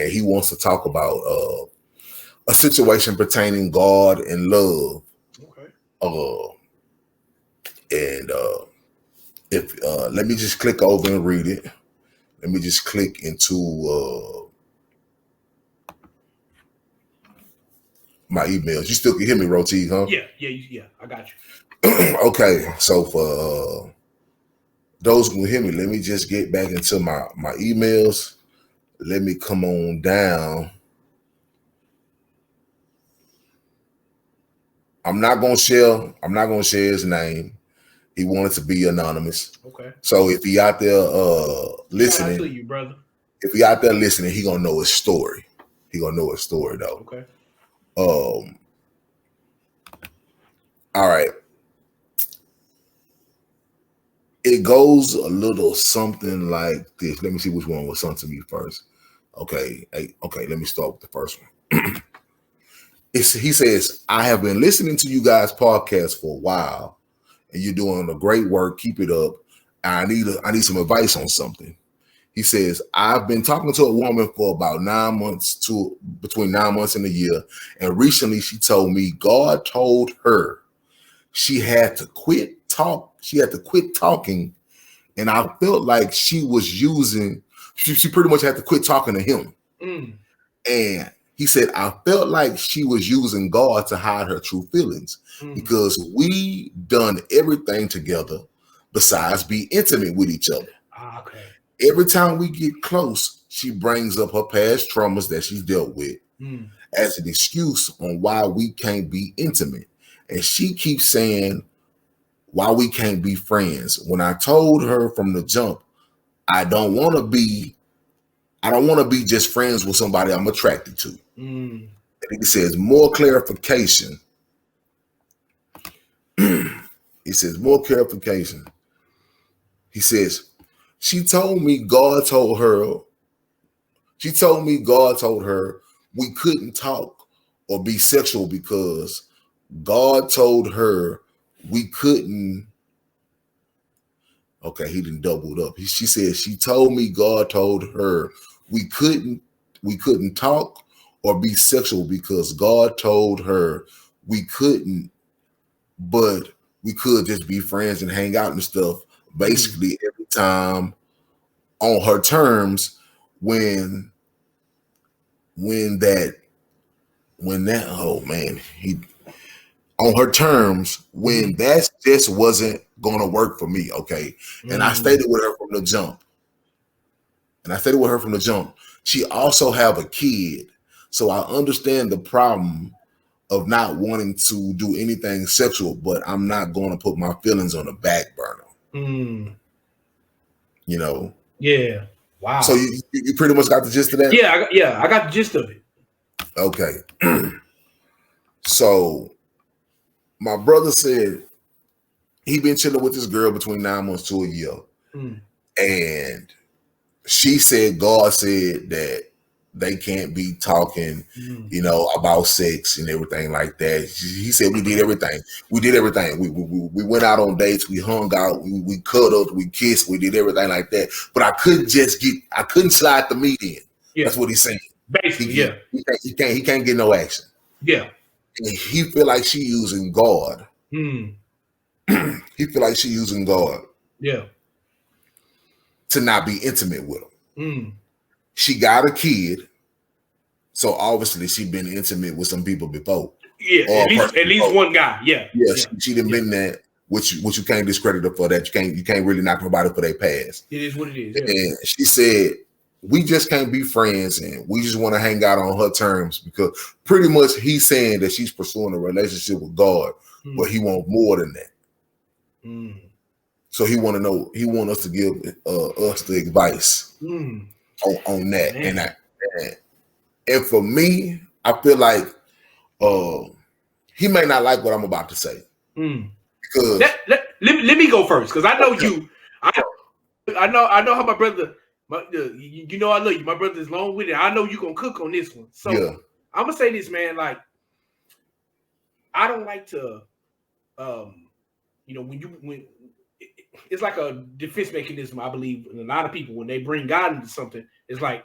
and he wants to talk about a situation pertaining God and love. Okay. And if let me just click over and read it. Let me just click into my emails. You still can hear me, Roti, huh? Yeah. I got you. Okay, so for those who can hear me, let me just get back into my emails. Let me come on down. I'm not gonna share his name. He wanted to be anonymous. Okay. So if he out there listening, shout out to you, brother. If he out there listening, he gonna know his story. He gonna know his story though. Okay. All right. It goes a little something like this. Let me see which one was sent to me first. Okay. Okay, let me start with the first one. He says, I have been listening to you guys' podcast for a while, and you're doing a great work. Keep it up. I need some advice on something. He says, I've been talking to a woman for about 9 months to between 9 months and a year. And recently she told me God told her she had to quit talking. And I felt like she was using, she pretty much had to quit talking to him. And he said, I felt like she was using God to hide her true feelings because we done everything together besides be intimate with each other. Okay. Every time we get close, she brings up her past traumas that she's dealt with as an excuse on why we can't be intimate. And she keeps saying why we can't be friends. When I told her from the jump, I don't want to be just friends with somebody I'm attracted to. And he says, more clarification. He says, more clarification. He says, she told me God told her we couldn't talk or be sexual because God told her we couldn't. Okay, he didn't double it up. She said she told me God told her we couldn't talk or be sexual because God told her we couldn't, but we could just be friends and hang out and stuff. Basically, every time on her terms when that oh man, he on her terms when that just wasn't gonna work for me. Okay. And I stated with her from the jump. She also have a kid. So I understand the problem of not wanting to do anything sexual, but I'm not going to put my feelings on the back burner. You know? Yeah. Wow. So you pretty much got the gist of that? Yeah, I got the gist of it. Okay. So my brother said he been chilling with this girl between 9 months to a year. And she said God said that they can't be talking, about sex and everything like that. He said we did everything. We went out on dates. We hung out. We cuddled. We kissed. We did everything like that. But I couldn't slide the meat in. Yeah. That's what he's saying. Basically, he can't get no action. Yeah. And he feel like she using God. He feel like she using God. Yeah. To not be intimate with him. She got a kid, so obviously she been intimate with some people before. Yeah, at least one guy. Yeah. She done been there, which you can't discredit her for that. You can't really knock nobody for their past. It is what it is. Yeah. And she said, we just can't be friends, and we just want to hang out on her terms because pretty much he's saying that she's pursuing a relationship with God, but he wants more than that. So he want us to give us the advice on that. And for me, I feel like he may not like what I'm about to say. Because let me go first, because I know you. I know how my brother. You know I love you. My brother's long with it. I know you gonna cook on this one. So I'm gonna say this, man. Like, I don't like to, when it's like a defense mechanism. I believe in a lot of people when they bring God into something, it's like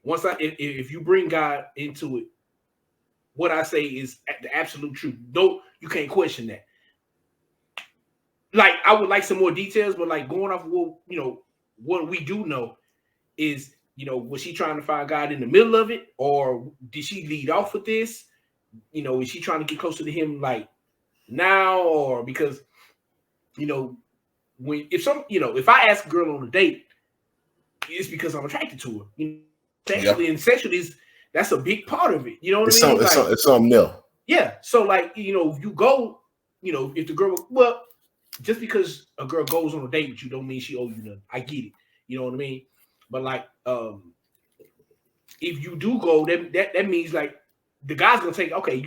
if you bring God into it, what I say is the absolute truth. No, you can't question that. Like, I would like some more details, but like going off of what we do know is, was she trying to find God in the middle of it, or did she lead off with this? Is she trying to get closer to him like now, or because if I ask a girl on a date, it's because I'm attracted to her. Sexually, and sexually that's a big part of it. You know what I mean? It's something else. Yeah. So like, if you go, if the girl, well, just because a girl goes on a date with you don't mean she owe you nothing. I get it. You know what I mean? But like, if you do go, that means like the guy's gonna take, okay,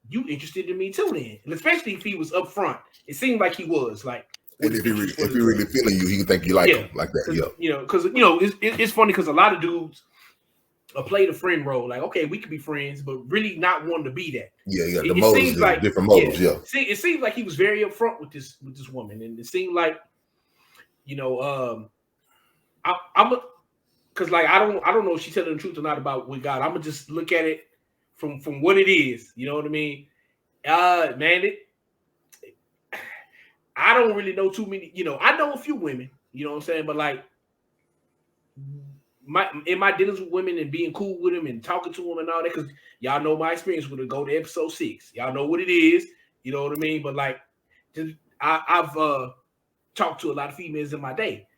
you interested in me too then. And especially if he was up front. It seemed like he was like. And if he really feeling you, he can think you like him like that. Yeah. Because it's funny because a lot of dudes play the friend role. Like, okay, we could be friends, but really not wanting to be that. Yeah. The motives, like, different motives. Yeah. See, it seems like he was very upfront with this woman, and it seemed like, I'm because like I don't know if she's telling the truth or not about with God. I'm gonna just look at it from what it is. You know what I mean? Man, I don't really know too many. I know a few women. You know what I'm saying? But like, in my dealings with women and being cool with them and talking to them and all that, because y'all know my experience with it. Go to episode 6. Y'all know what it is. You know what I mean? But like, I've talked to a lot of females in my day.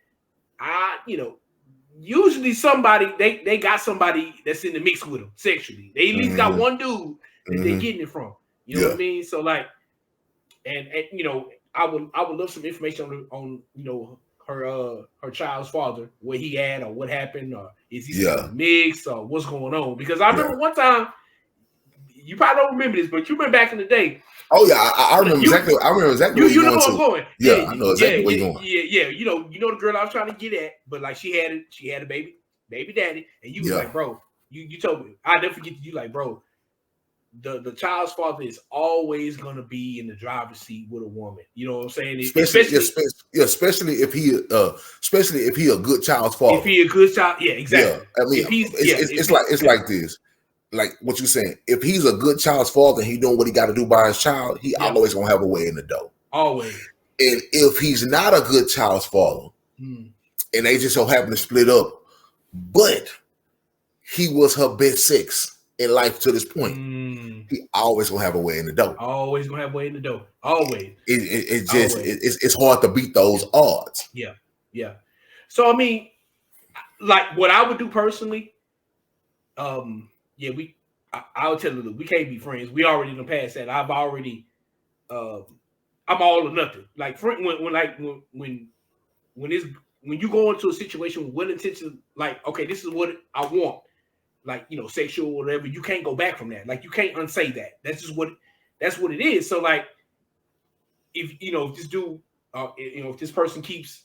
Usually somebody they got somebody that's in the mix with them sexually. They at least got one dude that they're getting it from. You know what I mean? So like, and I would love some information on her child's father, where he at or what happened, or is he still mixed or what's going on? Because I remember one time, you probably don't remember this, but you remember back in the day. Oh yeah, I remember exactly. I remember exactly where you're going. Going. Yeah, I know exactly where you're going. Yeah. You know the girl I was trying to get at, but like she had a baby daddy, and you was like, bro, you told me, I'll never forget you, like, bro, the child's father is always gonna be in the driver's seat with a woman. You know what I'm saying? Especially if he a good child's father. If he a good child, yeah, exactly. Yeah, I mean, it's like this. Like what you're saying, if he's a good child's father and he doing what he got to do by his child, he always gonna have a way in the door. Always. And if he's not a good child's father, and they just so happen to split up, but he was her best sex in life to this point, he always gonna have a way in the door. Always gonna have a way in the door. Always. It's hard to beat those odds. Yeah. So I mean, like what I would do personally, I would tell her, look, we can't be friends. We already done past that. I've already, I'm all or nothing. Like when you go into a situation with well intention, like, okay, this is what I want, like, sexual or whatever, you can't go back from that. Like, you can't unsay that. That's what it is. So like, if this dude, if this person keeps,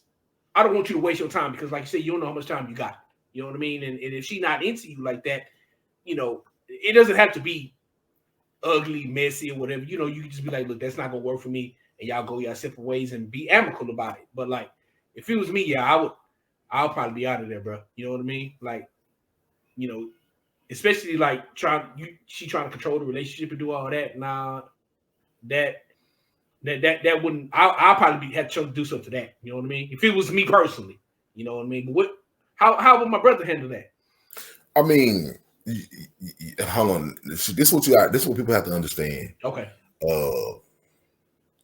I don't want you to waste your time, because like you said, you don't know how much time you got. You know what I mean? And if she's not into you like that, it doesn't have to be ugly, messy, or whatever. You can just be like, look, that's not gonna work for me, and y'all go your separate ways and be amicable about it. But like, if it was me, I'll probably be out of there, bro. You know what I mean? Like, especially like she trying to control the relationship and do all that. Nah, that wouldn't. I'll probably have to do something to that. You know what I mean? If it was me personally, you know what I mean. But how would my brother handle that? I mean, hold on. This is what people have to understand. Okay.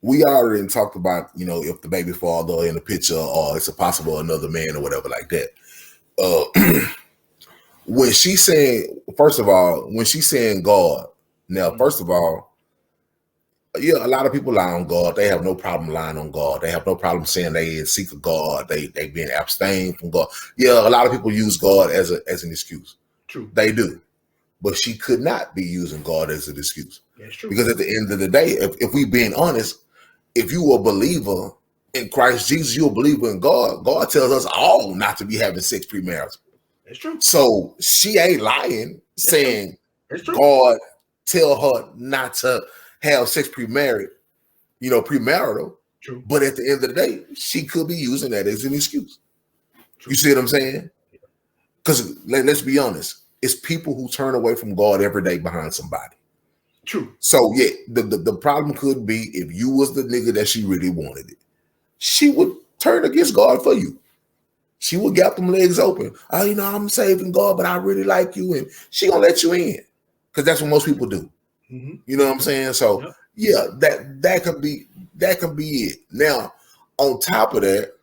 We already talked about, if the baby father in the picture, or it's a possible another man or whatever like that. When she's saying, first of all, God, now, first of all, a lot of people lie on God. They have no problem lying on God. They have no problem saying they seek a God. They been abstained from God. Yeah, a lot of people use God as an excuse. True. They do. But she could not be using God as an excuse. That's true. Because at the end of the day, if we being honest, if you a believer in Christ Jesus, you're a believer in God. God tells us all not to be having sex premarital. That's true. So she ain't lying, saying That's true. God tell her not to have sex premarital. True. But at the end of the day, she could be using that as an excuse. True. You see what I'm saying? Because let's be honest. It's people who turn away from God every day behind somebody. True. So yeah, the problem could be if you was the nigga that she really wanted it, she would turn against God for you. She would gap them legs open. Oh, you know, I'm saving God, but I really like you, and she gonna let you in because that's what most people do. Mm-hmm. You know what I'm saying? So yeah, that could be it. Now, on top of that,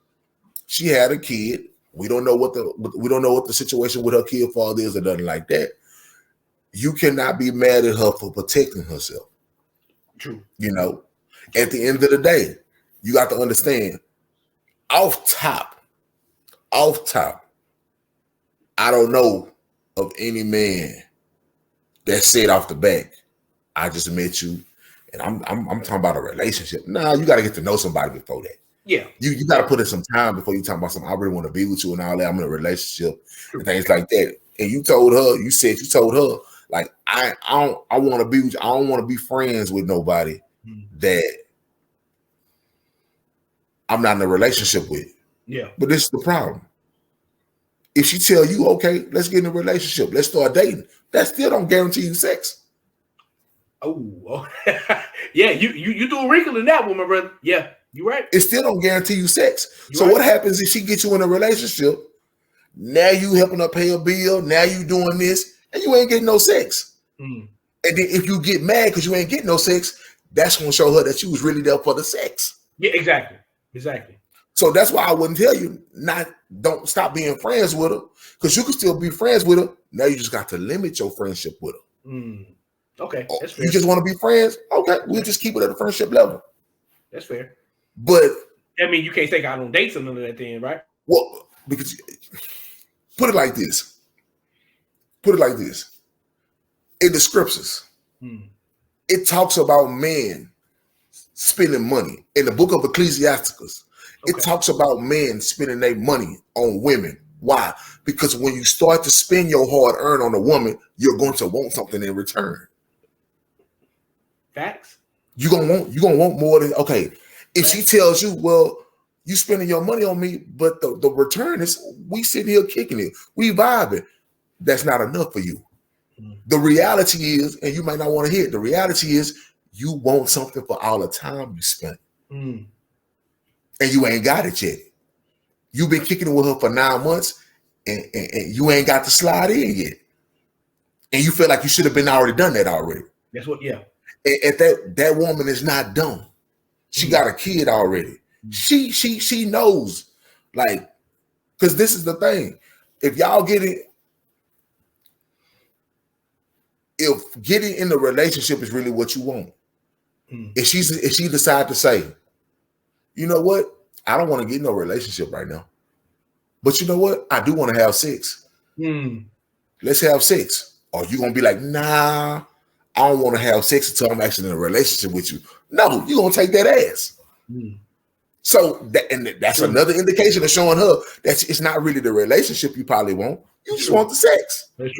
she had a kid. We don't know what the situation with her kid father is or nothing like that. You cannot be mad at her for protecting herself. True. You know, at the end of the day, you got to understand. Off top, I don't know of any man that said off the back, I just met you, and I'm talking about a relationship. Nah, you got to get to know somebody before that. Yeah, you got to put in some time before you talk about something. I really want to be with you and all that. I'm in a relationship and things like that. And you told her like I want to be with you. I don't want to be friends with nobody that I'm not in a relationship with. Yeah, but this is the problem. If she tell you, okay, let's get in a relationship, let's start dating, that still don't guarantee you sex. Oh, yeah, you do a wrinkle in that one, my brother. Yeah, you're right. It still don't guarantee you sex. So what happens if she gets you in a relationship? Now you helping her pay a bill. Now you doing this, and you ain't getting no sex. And then if you get mad because you ain't getting no sex, that's gonna show her that you was really there for the sex. Yeah, exactly. So that's why I wouldn't tell you don't stop being friends with her, because you can still be friends with her. Now you just got to limit your friendship with her. Okay, that's fair. You just want to be friends? Okay, we'll just keep it at a friendship level. That's fair. But I mean, you can't take out on dates or none of that then, right? Well, because put it like this. In the scriptures, it talks about men spending money. In the book of Ecclesiasticus, it talks about men spending their money on women. Why? Because when you start to spend your hard earned on a woman, you're going to want something in return. Facts. You're gonna want more than okay. If she tells you, well, you spending your money on me, but the return is we sitting here kicking it, we vibing. That's not enough for you. The reality is, and you might not want to hear it, the reality is you want something for all the time you spent. And you ain't got it yet. You've been kicking it with her for 9 months and you ain't got to slide in yet. And you feel like you should have been already done that already. That's what, yeah. And that woman is not dumb. She got a kid already. She knows, like, because this is the thing. If y'all getting in the relationship is really what you want, if she decide to say, you know what, I don't want to get in no relationship right now, but you know what, I do want to have sex. Let's have sex. Or you gonna be like, nah, I don't want to have sex until I'm actually in a relationship with you. No, you gonna take that ass. So that's another indication of showing her that it's not really the relationship you probably want. You just want the sex. That's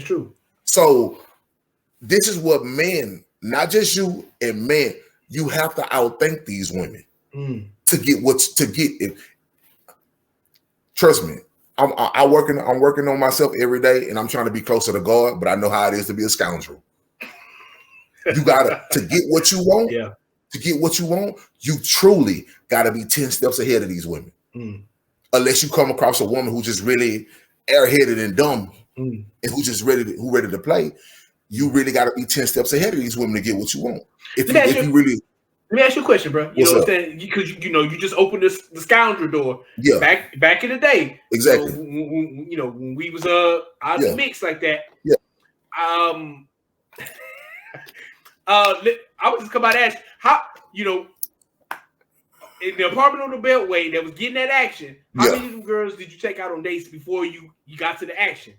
true. So this is what men, not just you and men, you have to outthink these women to get it. Trust me, I'm working on myself every day, and I'm trying to be closer to God. But I know how it is to be a scoundrel. You gotta to get what you want. Yeah. To get what you want, you truly gotta be 10 steps ahead of these women. Unless you come across a woman who's just really airheaded and dumb, and who's ready to play, you really gotta be 10 steps ahead of these women to get what you want. Let me ask you a question, bro. You know what I'm saying? Because you just opened the scoundrel door. Yeah. Back in the day. Exactly. So, when we was out of the mix like that. Yeah. I would just come out and ask how in the apartment on the Beltway that was getting that action. How many of them girls did you take out on dates before you got to the action?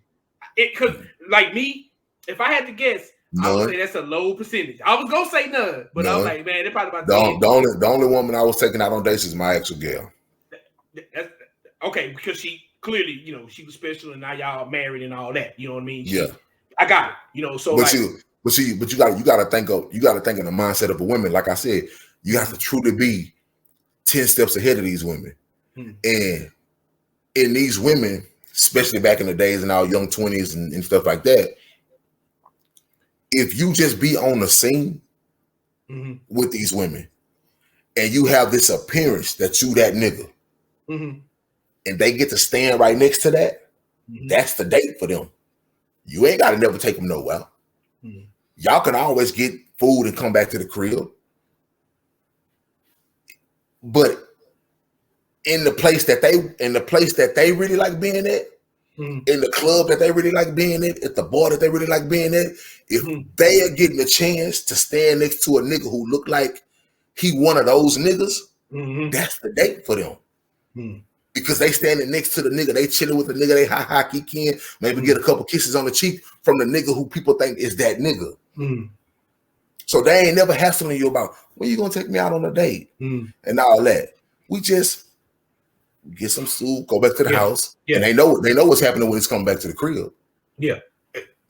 Because like me, if I had to guess. None. I would say that's a low percentage. I was gonna say none, but I was like, man, they're probably about the only woman I was taking out on dates is my actual girl. That's okay, because she clearly, she was special, and now y'all married and all that. You know what I mean? I got it. So but you gotta think in the mindset of a woman. Like I said, you have to truly be 10 steps ahead of these women, and in these women especially back in the days in our young 20s and stuff like that. If you just be on the scene with these women and you have this appearance that you that nigga, and they get to stand right next to that, that's the date for them. You ain't got to never take them nowhere. Y'all can always get food and come back to the crib. But in the place that they really like being at, in the club that they really like being at the bar that they really like being at, if they are getting a chance to stand next to a nigga who look like he one of those niggas, that's the date for them. Because they standing next to the nigga, they chilling with the nigga, they ha kicking, maybe get a couple kisses on the cheek from the nigga who people think is that nigga. So they ain't never hassling you about when you gonna take me out on a date and all that. We just get some soup, go back to the house, and they know what's happening when it's coming back to the crib.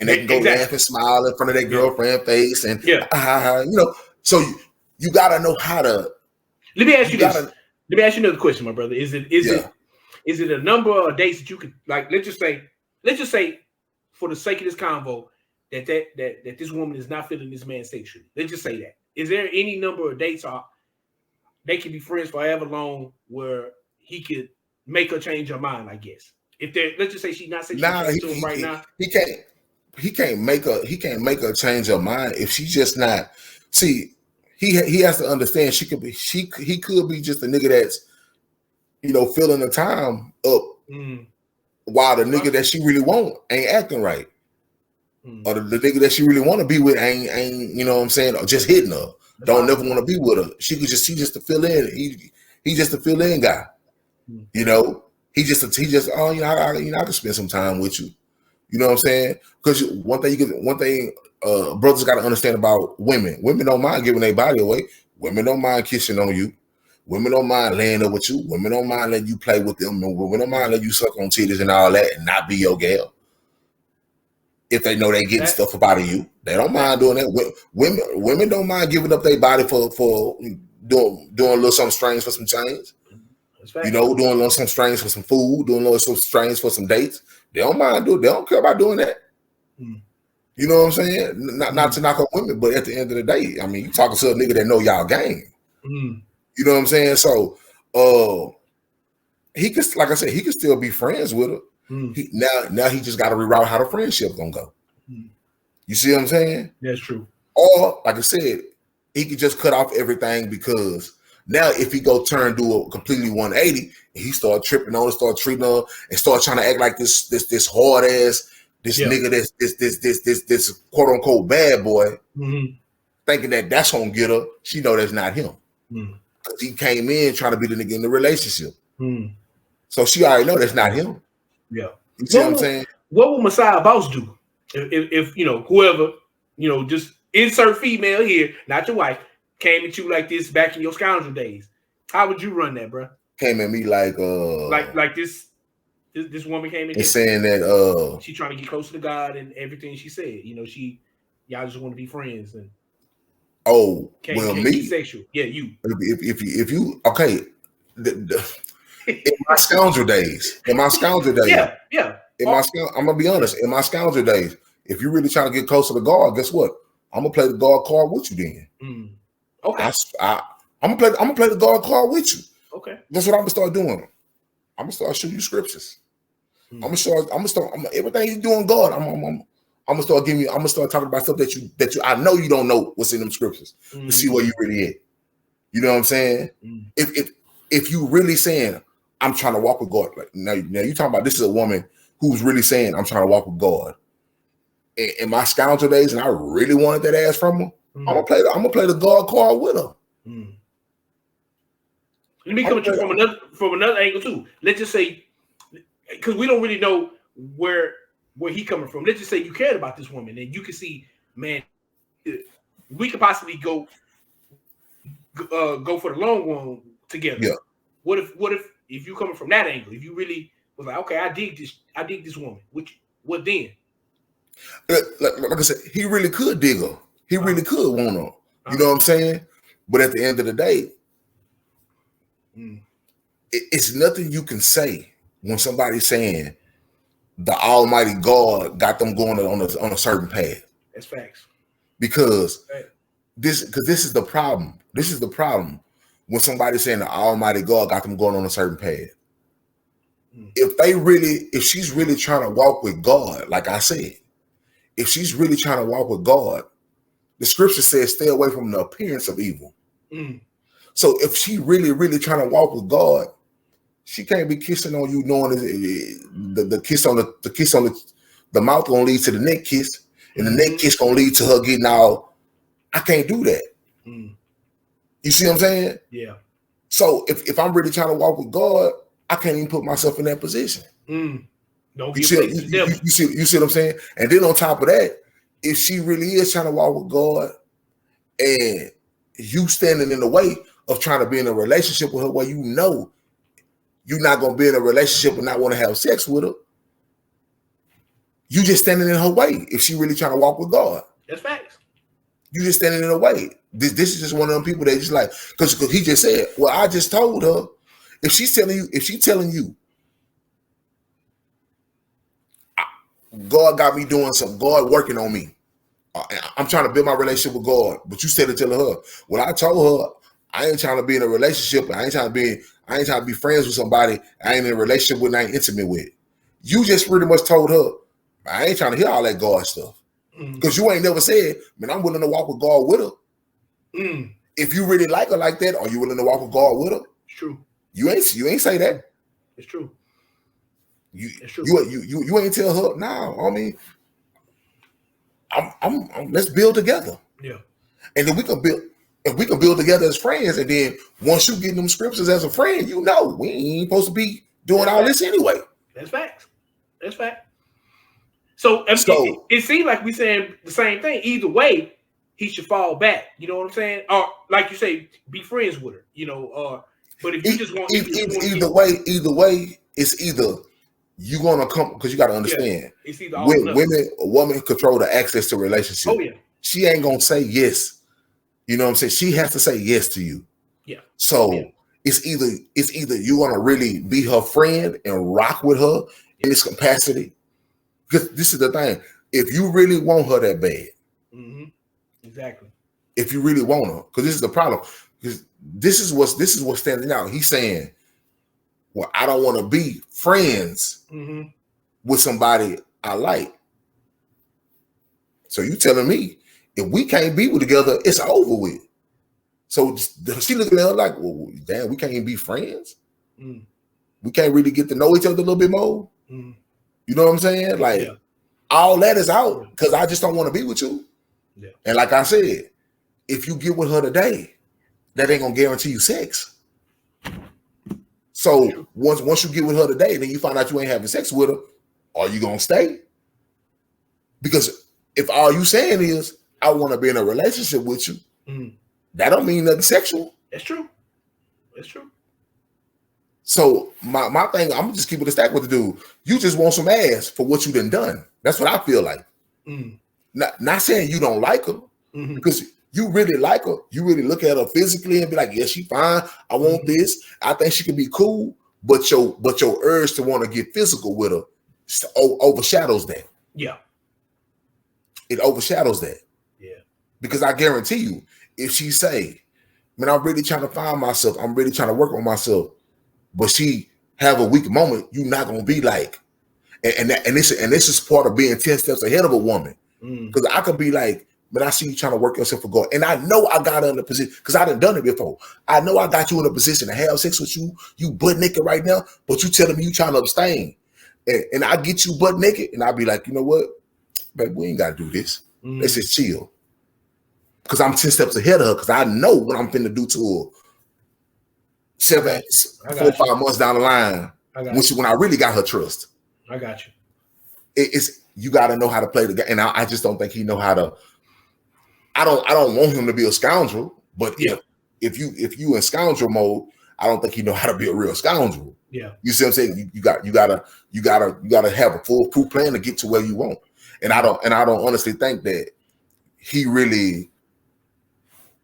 And they can go laugh and smile in front of their girlfriend face and you know. So you gotta know how to. Let me ask you this. Let me ask you another question, my brother. Is it a number of dates that you could, like? Let's just say, for the sake of this convo, that this woman is not feeling this man sexually. Let's just say that. Is there any number of dates they can be friends forever long where he could make her change her mind? I guess if let's just say she's not sexually to him right now, he can't make her change her mind if she's just not. See, he has to understand he could be just a nigga that's, you know, filling the time up while the nigga that she really want ain't acting right. Or the nigga that she really want to be with ain't you know what I'm saying, or just hitting her. Don't never want to be with her. She just to fill in. He just a fill in guy. You know, he just I can spend some time with you. You know what I'm saying? Because one thing brothers got to understand about women. Women don't mind giving their body away. Women don't mind kissing on you. Women don't mind laying up with you. Women don't mind letting you play with them. Women don't mind letting you suck on titties and all that and not be your gal. If they know they getting stuff up out of you, they don't mind doing that. Women don't mind giving up their body for doing a little something strange for some change. You know, doing a little something strange for some food, doing a little something strange for some dates. They don't mind doing. They don't care about doing that. You know what I'm saying? Not to knock on women, but at the end of the day, I mean, you talking to a nigga that know y'all game. You know what I'm saying? So, he could, like I said, he could still be friends with her. Now he just got to reroute how the friendship gonna go. You see what I'm saying? That's true. Or, like I said, he could just cut off everything, because now if he go do a completely 180 and he start tripping on her, start treating her, and start trying to act like this hard ass, this nigga, this quote unquote bad boy, thinking that that's gonna get her, she know that's not him. Because he came in trying to be the nigga in the relationship. So she already know that's not him. Yeah. You see what I'm saying? What would Messiah Boss do if you know, whoever, you know, just insert female here, not your wife, came at you like this back in your scoundrel days? How would you run that, bro? Came at me like this woman came in and saying that she trying to get closer to God and everything she said. You know, y'all just want to be friends and can't me be sexual. Yeah, you. If you okay. In my scoundrel days. I'm gonna be honest. In my scoundrel days, if you're really trying to get closer to God, guess what? I'm gonna play the God card with you then. Okay. I'm gonna play the God card with you. Okay. That's what I'm gonna start doing. I'm gonna start shooting you scriptures. I'm gonna start everything you doing God. I'm gonna start talking about stuff that you I know you don't know what's in them scriptures to see where you really at. You know what I'm saying? If you really saying I'm trying to walk with God, like now you talking about this is a woman who's really saying I'm trying to walk with God. In my scoundrel days, and I really wanted that ass from her, I'm gonna play the God card with her. Let me come at you from another angle too. Let's just say, because we don't really know where he coming from. Let's just say you cared about this woman, and you can see, man, we could possibly go for the long one together. Yeah. What if you coming from that angle? If you really was like, okay, I dig this woman. What then? Like I said, he really could dig her. He really could want her. You know what I'm saying? But at the end of the day, it's nothing you can say when somebody's saying, the Almighty God got them going on a certain path. That's facts. Because this is the problem. This is the problem when somebody's saying the Almighty God got them going on a certain path. If she's really trying to walk with God, like I said, if she's really trying to walk with God, the scripture says stay away from the appearance of evil. So if she really trying to walk with God, she can't be kissing on you knowing the kiss on the mouth gonna lead to the neck kiss, and the neck kiss gonna lead to her getting out. I can't do that. You see what I'm saying? Yeah. So if I'm really trying to walk with God, I can't even put myself in that position. Don't you see what I'm saying? And then on top of that, if she really is trying to walk with God and you standing in the way of trying to be in a relationship with her where you know you're not going to be in a relationship and not want to have sex with her, you just standing in her way if she really trying to walk with God. That's facts. You just standing in her way. This is just one of them people that just like, because he just said, well, I just told her, if she's telling you, God got me doing something, God working on me. I'm trying to build my relationship with God, but you said it telling her. Well, I told her I ain't trying to be in a relationship. I ain't trying to be friends with somebody I ain't in a relationship with and I ain't intimate with. You just pretty much told her, I ain't trying to hear all that God stuff. Because you ain't never said, man, I'm willing to walk with God with her. If you really like her like that, are you willing to walk with God with her? It's true. You ain't say that. It's true. It's true. You ain't tell her, nah, I mean, I'm let's build together. Yeah. And then we can build together as friends. And then once you get them scriptures as a friend, you know we ain't supposed to be doing all this anyway. That's facts. That's fact. So it seems like we saying the same thing. Either way, he should fall back. You know what I'm saying? Or like you say, be friends with her. You know, but if you just want either way, it's either you gonna come, because you got to understand. It's either a woman control the access to relationship. Oh yeah. She ain't gonna say yes. You know what I'm saying? She has to say yes to you. Yeah. So it's either you gonna really be her friend and rock with her in this capacity. Because this is the thing. If you really want her that bad. Exactly. If you really want her, because this is the problem. Because this is what's standing out. He's saying, well, I don't want to be friends with somebody I like. So you telling me if we can't be together, it's over with. So she looking at her like, well, damn, we can't even be friends. We can't really get to know each other a little bit more. You know what I'm saying? Like all that is out because I just don't want to be with you. Yeah. And like I said, if you get with her today, that ain't gonna guarantee you sex. So once you get with her today, then you find out you ain't having sex with her, are you gonna stay? Because if all you saying is I want to be in a relationship with you, that don't mean nothing sexual. That's true. That's true. So my thing, I'm just keeping the stack with the dude. You just want some ass for what you done. That's what I feel like. Not saying you don't like her, because you really like her. You really look at her physically and be like, yeah, she fine. I want this. I think she can be cool. But your urge to want to get physical with her overshadows that. Yeah. It overshadows that. Yeah. Because I guarantee you, if she say, man, I'm really trying to find myself. I'm really trying to work on myself. But she have a weak moment, you're not gonna be like, and this is part of being 10 steps ahead of a woman. Because I could be like, man, I see you trying to work yourself for God, and I know I got her in a position because I done it before. I know I got you in a position to have sex with you. You butt naked right now, but you telling me you trying to abstain, and I get you butt naked, and I be like, you know what, babe, we ain't gotta do this. Let's just chill. Because I'm 10 steps ahead of her because I know what I'm finna do to her. 4 or 5 months down the line, when I really got her trust. I got you. It's you got to know how to play the game, and I just don't think he know how to. I don't want him to be a scoundrel, but if you in scoundrel mode, I don't think he know how to be a real scoundrel. Yeah, you see what I'm saying? You gotta have a foolproof plan to get to where you want, and I don't honestly think that he really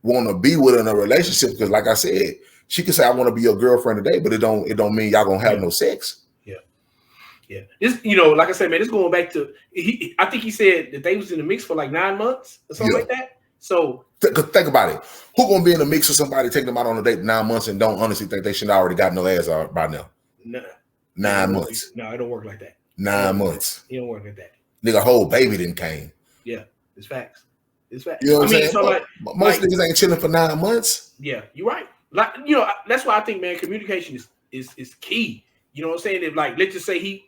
want to be with her in a relationship because, like I said. She could say, I want to be your girlfriend today, but it don't mean y'all gonna have no sex. Yeah. Yeah, this, you know, like I said, man, it's going back to. I think he said that they was in the mix for like 9 months or something like that. So think about it. Who gonna be in the mix with somebody taking them out on a date 9 months and don't honestly think they should already got no ass out by now? No, 9 months. No, it don't work like that. 9 months. It don't work like that. Nigga, whole baby didn't came. Yeah, it's facts. It's facts. You know what I'm saying? So like, most niggas ain't chilling for 9 months. Yeah, you're right. Like, you know, that's why I think, man, communication is key. You know what I'm saying? If, like, let's just say he,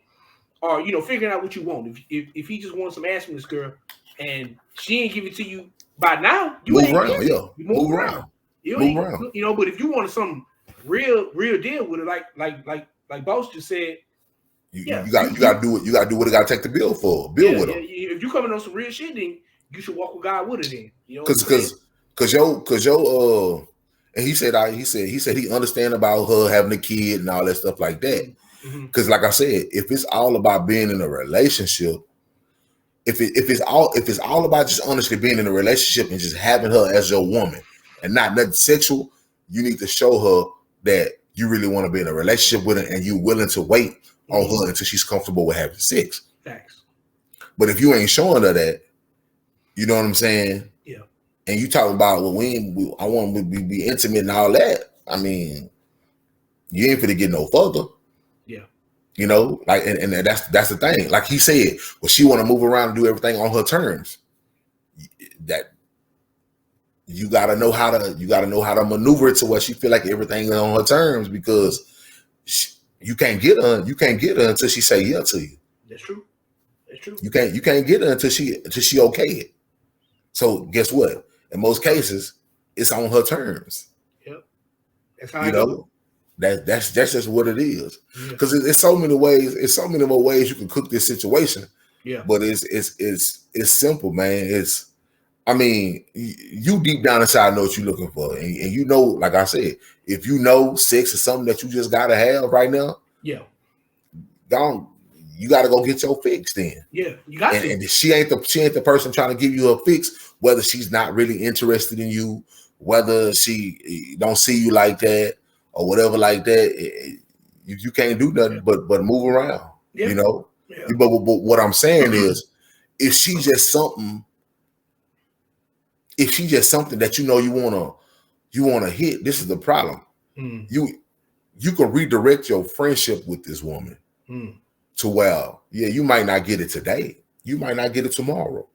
or, you know, figuring out what you want. If he just wants some ass from this girl and she ain't give it to you by now, you move around. Yeah, move around. Move around. You know, but if you wanted some real deal with it, like Boss just said, you gotta do it. You gotta do what it gotta take to build with them. If you coming on some real shit, then you should walk with God with it. Then, you know, cause and he said he understand about her having a kid and all that stuff like that. Because like I said, if it's all about being in a relationship, if it's all about just honestly being in a relationship and just having her as your woman and not nothing sexual, you need to show her that you really want to be in a relationship with her and you're willing to wait on her until she's comfortable with having sex. Facts. But if you ain't showing her that, you know what I'm saying? Yeah. And you talk about, well, I want to be intimate and all that. I mean, you ain't finna get no further. Yeah. You know, like, and that's the thing. Like he said, well, she want to move around and do everything on her terms. That you gotta know how to maneuver it to where she feel like everything is on her terms, because you can't get her until she say yeah to you. That's true. You can't get her until she okay it. So guess what? In most cases, it's on her terms. Yep. That's how I know. That's just what it is. Because it's so many ways. It's so many more ways you can cook this situation. Yeah. But it's simple, man. I mean, you deep down inside know what you're looking for, and you know, like I said, if you know sex is something that you just gotta have right now, yeah, you gotta go get your fix then. Yeah, you got to. And she ain't the person trying to give you a fix, whether she's not really interested in you, whether she don't see you like that or whatever like that. You can't do nothing but move around. Yeah. You know. Yeah. But what I'm saying is, if she's just something that you know you wanna hit, this is the problem. You can redirect your friendship with this woman to where, yeah, you might not get it today, you might not get it tomorrow,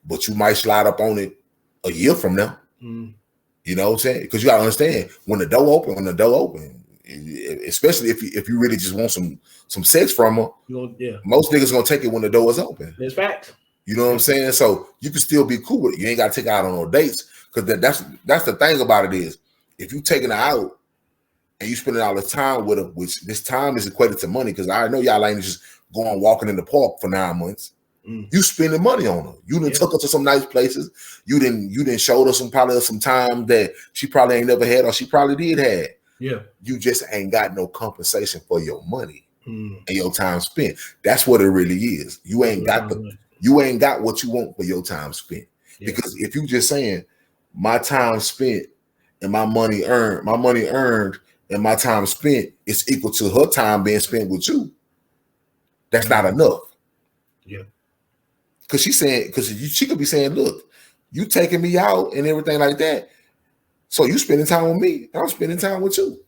but you might slide up on it a year from now. You know what I'm saying? Because you gotta understand, when the door open, especially if you really just want some sex from her, most niggas gonna take it when the door is open. That's facts. You know what I'm saying? So you can still be cool with it. You ain't got to take her out on no dates, because that's the thing about it is, if you taking her out and you spending all the time with her, which this time is equated to money, because I know y'all ain't just going walking in the park for 9 months. You spending money on her. You done took her to some nice places. You didn't show her some time that she probably ain't never had, or she probably did have. Yeah. You just ain't got no compensation for your money and your time spent. That's what it really is. You ain't got what you want for your time spent. Yeah. Because if you just saying my time spent and my money earned and my time spent is equal to her time being spent with you, that's not enough. Yeah. Because she could be saying, look, you taking me out and everything like that, so you spending time with me, and I'm spending time with you.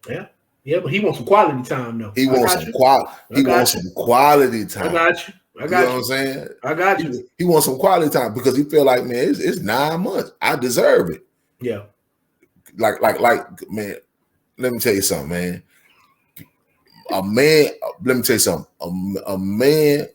Yeah, but he wants some quality time though. He wants some quality time. I got you. You know what I'm saying? I got you. He wants some quality time because he feel like, man, it's 9 months. I deserve it. Yeah. Like, man, let me tell you something, man. A man, let me tell you something. A man,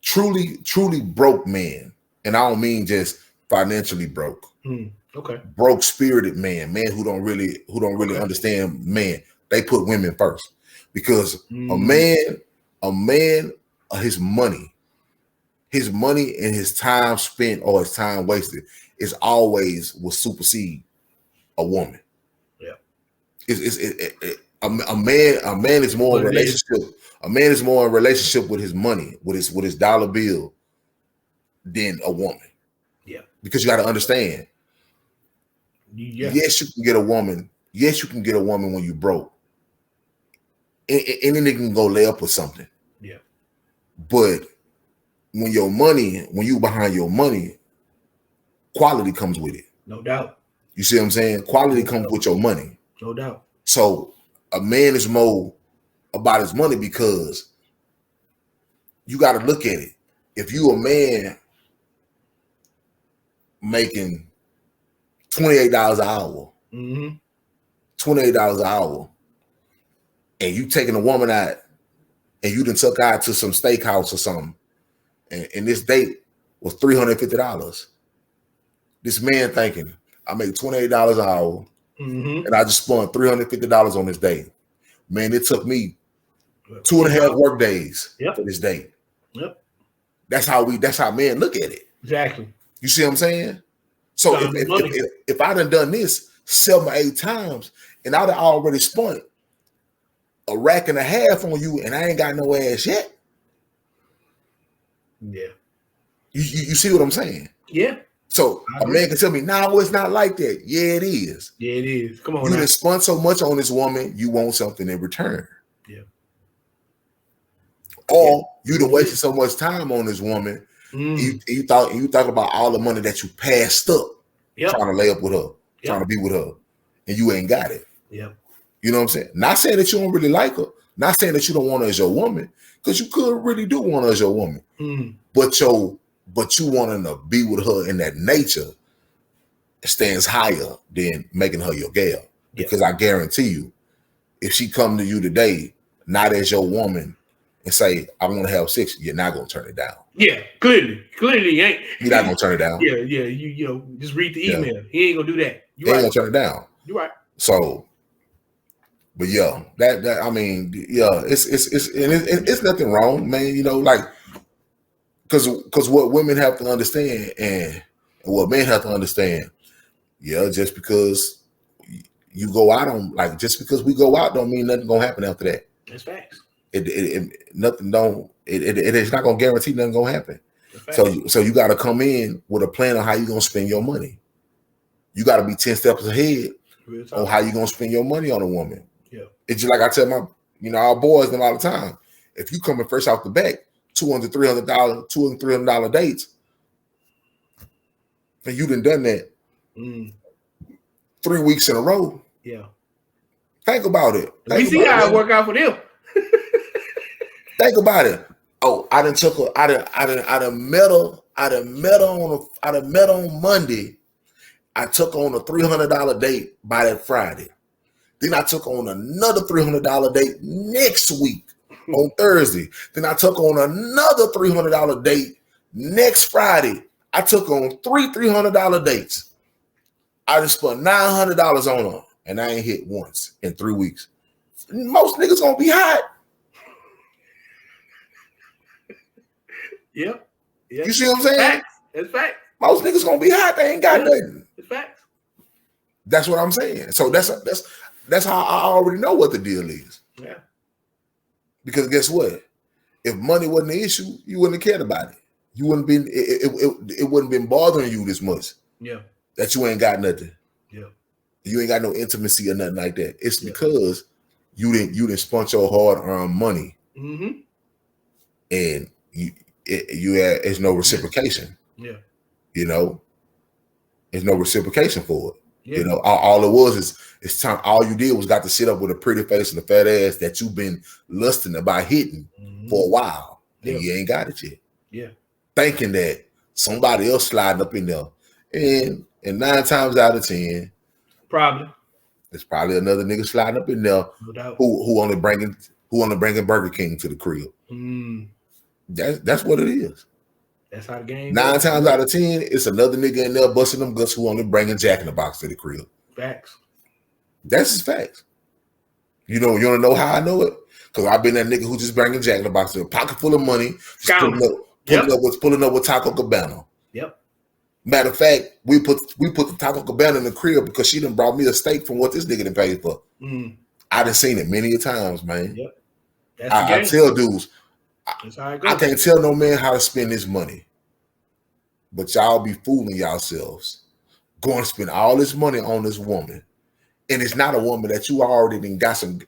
truly broke man, and I don't mean just financially broke. Okay. Broke spirited man who don't really understand man. They put women first, because a man, his money and his time spent or his time wasted is always will supersede a woman. A man is more in relationship. A man is more in relationship with his money, with his dollar bill, than a woman. Yeah, because you got to understand. Yes, you can get a woman. yes, you can get a woman when you broke. Any nigga can go lay up with something. Yeah. But when you behind your money, quality comes with it. No doubt. You see what I'm saying? Quality comes with your money. No doubt. So a man is more about his money because you got to look at it. If you a man making $28 an hour, $28 an hour, and you taking a woman out and you done took her out to some steakhouse or something, and this date was $350. This man thinking, I make $28 an hour, and I just spent $350 on this date. Man, it took me 2.5 work days for this date. Yep. That's how men look at it. Exactly. You see what I'm saying? So if I done this 7 or 8 times and I'd already spent a rack and a half on you and I ain't got no ass yet. Yeah. You see what I'm saying? Yeah. So a man can tell me, no, it's not like that. Yeah, it is. Yeah, it is. Come on. You done spent so much on this woman, you want something in return. Yeah. Or you done wasted so much time on this woman. You thought about all the money that you passed up trying to lay up with her, trying to be with her, and you ain't got it. Yep. You know what I'm saying? Not saying that you don't really like her, not saying that you don't want her as your woman, because you could really do want her as your woman. But you wanting to be with her in that nature stands higher than making her your gal. Because I guarantee you, if she come to you today, not as your woman, and say, I want to have sex, you're not going to turn it down. Yeah, clearly ain't. You're not going to turn it down. Yeah, you know, just read the email. He ain't going to do that. He ain't going to turn it down. You're right. So, but yeah, that I mean, yeah, it's nothing wrong, man. You know, like, because what women have to understand and what men have to understand, just because you go out on, like, just because we go out don't mean nothing gonna happen after that. That's facts. Nothing don't. It's not gonna guarantee nothing gonna happen. So you got to come in with a plan on how you gonna spend your money. You got to be 10 steps ahead on how you gonna spend your money on a woman. Yeah, it's just like I tell our boys them all the time. If you coming fresh off the back, $200, $300 dates, and you done that 3 weeks in a row. Yeah, think about it. We see how it work out for them. Think about it. Oh, I done met her on Monday. I took on a $300 date by that Friday. Then I took on another $300 date next week on Thursday. Then I took on another $300 date next Friday. I took on 3 $300 dates. I just spent $900 on her, and I ain't hit once in 3 weeks. Most niggas gonna be hot. Yep. You see what I'm saying? Facts. It's facts. Most niggas gonna be hot. They ain't got nothing. It's facts. That's what I'm saying. So that's how I already know what the deal is. Yeah. Because guess what? If money wasn't the issue, you wouldn't have cared about it. You wouldn't been it wouldn't been bothering you this much. Yeah. That you ain't got nothing. Yeah. You ain't got no intimacy or nothing like that. It's because you didn't spend your hard-earned money, and it's no reciprocation. Yeah. You know, there's no reciprocation for it. Yeah. You know, all it was is time. All you did was got to sit up with a pretty face and a fat ass that you've been lusting about hitting for a while, and you ain't got it yet. Yeah. Thinking that somebody else sliding up in there, and 9 times out of 10, there's probably another nigga sliding up in there who only bringing Burger King to the crib. That's what it is. That's how the game 9 times out of 10, it's another nigga in there busting them guts who only bringing Jack in the Box to the crib. Facts. That's just facts. You want to know how I know it? Because I've been that nigga who just bringing Jack in the Box to a pocket full of money, pulling up with Taco Cabana. Yep. Matter of fact, we put the Taco Cabana in the crib because she done brought me a steak from what this nigga done paid for. I done seen it many a times, man. Yep. I tell dudes, I can't tell no man how to spend his money, but y'all be fooling yourselves, going to spend all this money on this woman, and it's not a woman that you already done got some.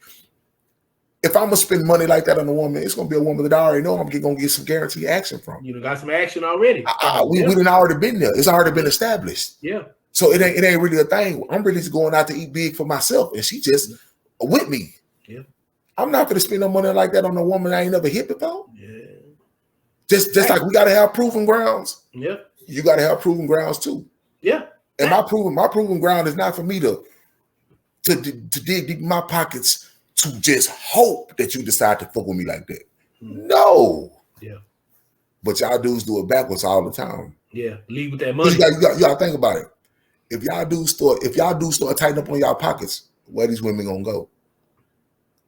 If I'm gonna spend money like that on a woman, it's gonna be a woman that I already know I'm gonna get some guaranteed action from. You got some action already. We done already been there. It's already been established. Yeah. So it ain't really a thing. I'm really just going out to eat big for myself, and she just with me. Yeah. I'm not gonna spend no money like that on a woman I ain't never hit before. Yeah. Just like we gotta have proven grounds. Yeah. You gotta have proven grounds too. Yeah. And my proven ground is not for me to dig deep in my pockets to just hope that you decide to fuck with me like that. No. Yeah. But y'all dudes do it backwards all the time. Yeah. Leave with that money. You gotta think about it. If y'all do start tightening up on y'all pockets, where these women gonna go?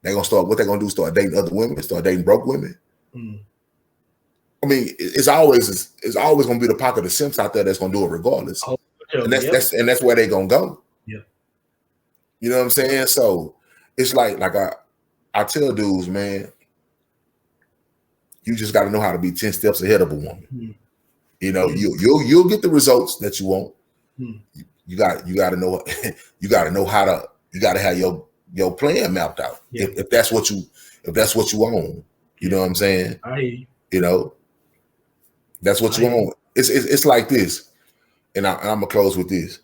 They gonna start. What they gonna do? Start dating other women? Start dating broke women? I mean, it's always gonna be the pocket of simps out there that's gonna do it regardless. Oh, and that's where they gonna go. Yeah. You know what I'm saying? So it's like I tell dudes, man, you just got to know how to be 10 steps ahead of a woman. You know, you'll get the results that you want. You got to know how to have your plan mapped out. Yeah. If that's what you own, you know what I'm saying? You know, that's what you own. It's like this, and I'm gonna close with this.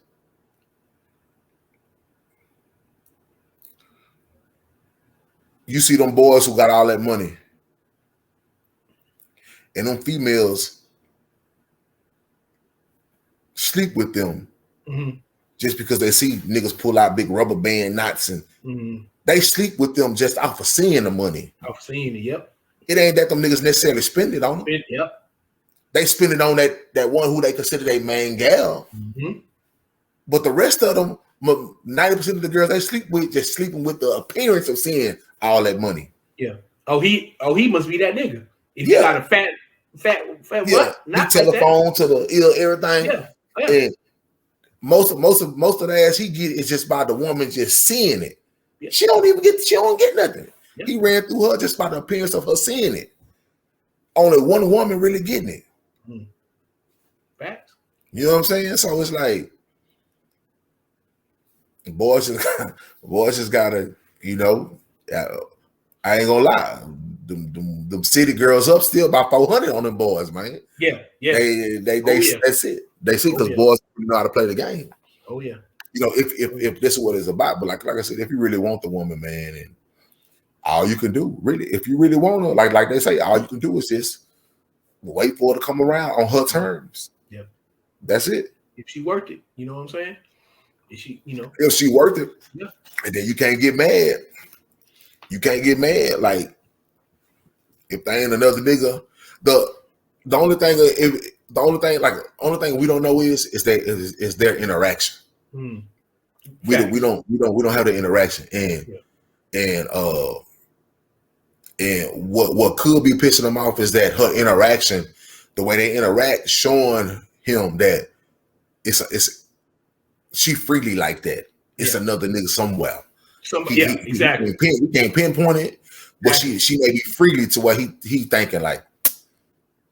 You see them boys who got all that money, and them females sleep with them just because they see niggas pull out big rubber band knots, and they sleep with them just off of seeing the money. Off seeing it, yep. It ain't that them niggas necessarily spend it on them. Yep. They spend it on that one who they consider their main gal. But the rest of them, 90% of the girls they sleep with, just sleeping with the appearance of seeing all that money. Yeah. Oh, he must be that nigga. If you got a fat what? Not the telephone to the ear, everything. Yeah. And most of the ass he get is just by the woman just seeing it. Yeah. She don't get nothing. Yeah. He ran through her just by the appearance of her seeing it. Only one woman really getting it. Facts. You know what I'm saying? So it's like boys just gotta, you know, I ain't gonna lie. Them city girls up still about 400 on them boys, man. Yeah. They that's it. They see because boys know how to play the game. Oh yeah. You know, if this is what it's about, but like I said, if you really want the woman, man, and all you can do, really, if you really want her, like they say, all you can do is just wait for her to come around on her terms. Yeah. That's it. If she worth it, you know what I'm saying? If she worth it, yeah. And then you can't get mad. You can't get mad. Like, if they ain't another nigga, the only thing we don't know is their interaction. We don't have the interaction, and what could be pissing them off is that her interaction, the way they interact, showing him that she freely like that. It's another nigga somewhere. Exactly. We can't pinpoint it, but she may be freely to what he thinking like,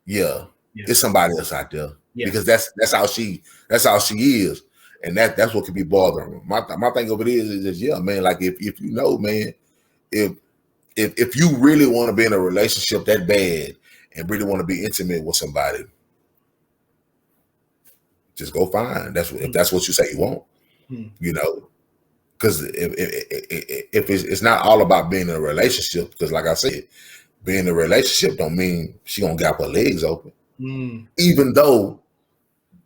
there's somebody else out there because that's how she is, and that's what could be bothering her. My thing of it is just man, like if you know, man, if you really want to be in a relationship that bad and really want to be intimate with somebody, just go find. If that's what you say you want, you know. Because if it's not all about being in a relationship, because like I said, being in a relationship don't mean she gonna gap her legs open. Even though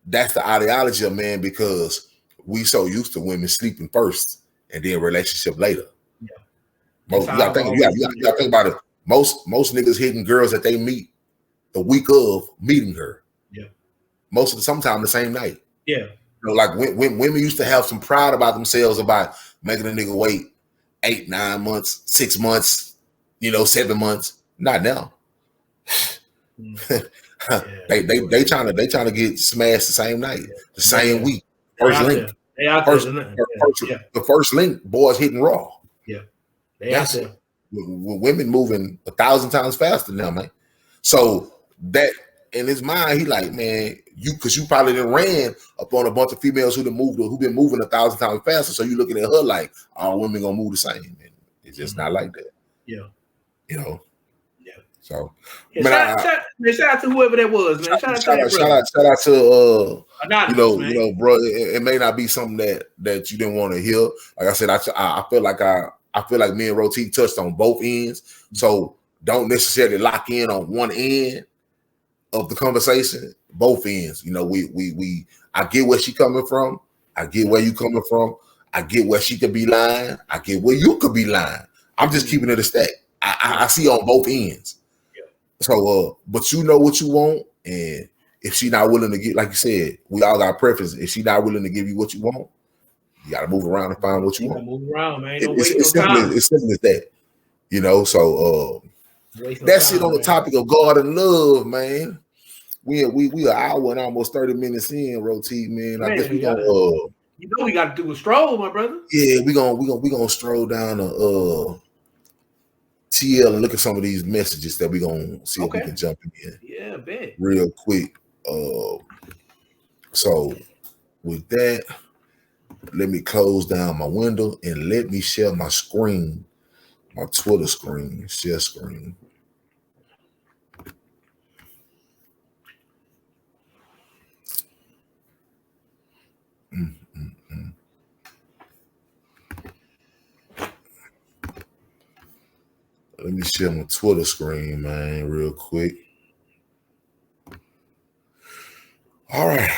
that's the ideology of man, because we so used to women sleeping first and then relationship later. You gotta think about it. Most niggas hitting girls that they meet the week of meeting her. Sometime the same night. You know, like when women used to have some pride about themselves about making a nigga wait 8, 9 months, 6 months, 7 months. Not now. They trying to get smashed the same night, the same week. First link. The first link, boys hitting raw. That's it. Women moving 1,000 times faster now, man. So that in his mind, he like, man, because you probably done ran upon a bunch of females who've been moving 1,000 times faster. So you looking at her like all women gonna move the same. And it's just not like that. Yeah. You know. Yeah. So shout out to whoever that was, man. Shout out to Anonymous, you know, bro. It may not be something that you didn't want to hear. Like I said, I feel like me and Roti touched on both ends. So don't necessarily lock in on one end of the conversation. Both ends. You know, I get where she coming from. I get where you coming from. I get where she could be lying. I get where you could be lying. I'm just keeping it a stack. I see on both ends. Yeah. So, but you know what you want, and if she not willing to get, like you said, we all got preferences. If she not willing to give you what you want, you got to move around and find what you want. Move around, man. It's simple as that. You know, so that's it on the topic of God and love, man. We are an hour and almost 30 minutes in, Roti, man. I guess we gonna you know we got to do a stroll, my brother. Yeah, we gonna stroll down to TL and look at some of these messages that we gonna see if we can jump in. Yeah, bet. Real quick. So with that, let me close down my window and let me share my screen, my Twitter screen, share screen. Let me share my Twitter screen, man, real quick. All right.